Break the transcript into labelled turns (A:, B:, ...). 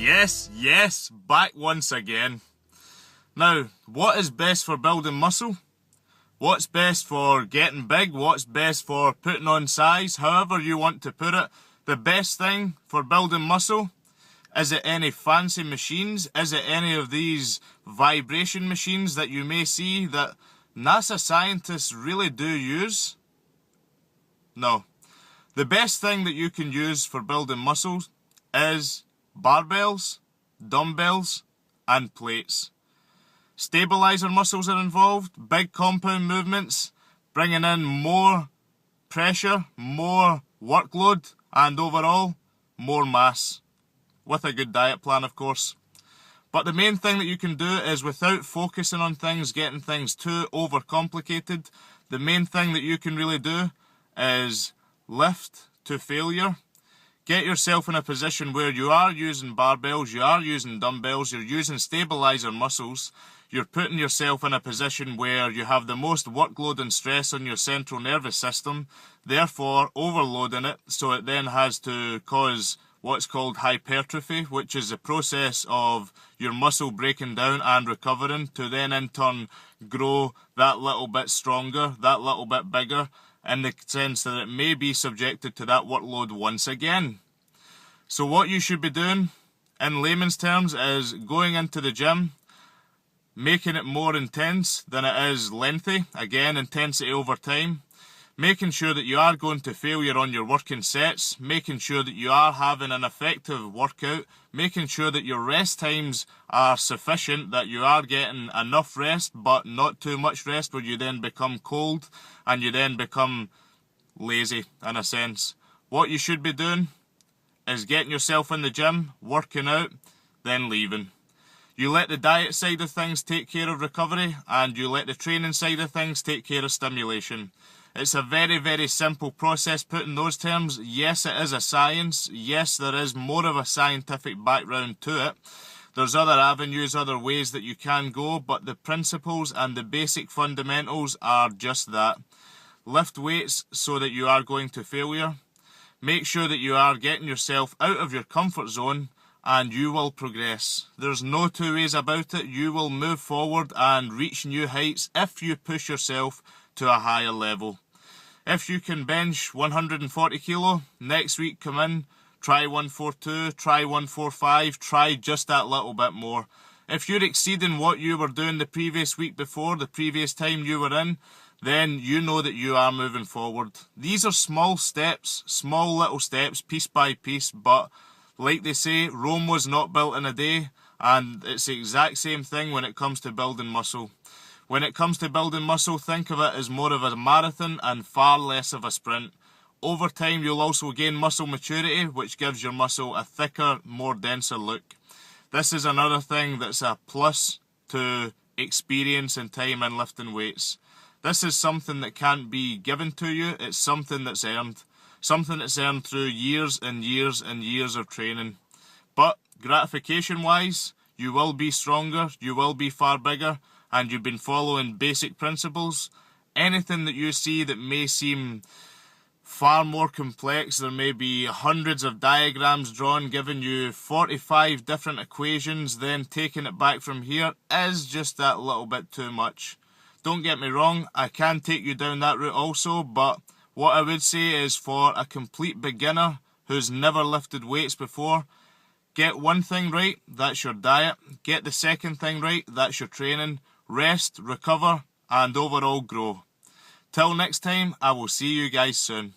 A: Yes, back once again. Now, what is best for building muscle? What's best for getting big? What's best for putting on size? However you want to put it, the best thing for building muscle, is it any fancy machines? Is it any of these vibration machines that you may see that NASA scientists really do use? No. The best thing that you can use for building muscles is barbells, dumbbells, and plates. Stabilizer muscles are involved, big compound movements, bringing in more pressure, more workload, and overall, more mass. With a good diet plan, of course. But the main thing that you can do is, without focusing on things, getting things too overcomplicated, the main thing that you can really do is lift to failure. Get yourself in a position where you are using barbells, you are using dumbbells, you're using stabilizer muscles. You're putting yourself in a position where you have the most workload and stress on your central nervous system, therefore overloading it, so it then has to cause what's called hypertrophy, which is the process of your muscle breaking down and recovering to then in turn grow that little bit stronger, that little bit bigger, in the sense that it may be subjected to that workload once again. So what you should be doing, in layman's terms, is going into the gym, making it more intense than it is lengthy, again intensity over time, making sure that you are going to failure on your working sets, making sure that you are having an effective workout, making sure that your rest times are sufficient, that you are getting enough rest but not too much rest where you then become cold and you then become lazy in a sense. What you should be doing is getting yourself in the gym, working out, then leaving. You let the diet side of things take care of recovery, and you let the training side of things take care of stimulation. It's a very, very simple process put in those terms. Yes, it is a science. Yes, there is more of a scientific background to it. There's other avenues, other ways that you can go, but the principles and the basic fundamentals are just that. Lift weights so that you are going to failure. Make sure that you are getting yourself out of your comfort zone, and you will progress. There's no two ways about it. You will move forward and reach new heights if you push yourself to a higher level. If you can bench 140 kilo, next week come in, try 142, try 145, try just that little bit more. If you're exceeding what you were doing the previous week before, the previous time you were in, then you know that you are moving forward. These are small steps, small little steps, piece by piece, but like they say, Rome was not built in a day, and it's the exact same thing when it comes to building muscle. When it comes to building muscle, think of it as more of a marathon and far less of a sprint. Over time, you'll also gain muscle maturity, which gives your muscle a thicker, more denser look. This is another thing that's a plus to experience and time in lifting weights. This is something that can't be given to you, it's something that's earned. Something that's earned through years and years and years of training. But gratification-wise, you will be stronger, you will be far bigger, and you've been following basic principles. Anything that you see that may seem far more complex, there may be hundreds of diagrams drawn giving you 45 different equations, then taking it back from here, is just that little bit too much. Don't get me wrong, I can take you down that route also, but what I would say is, for a complete beginner who's never lifted weights before, get one thing right, that's your diet. Get the second thing right, that's your training. Rest, recover, and overall grow. Till next time, I will see you guys soon.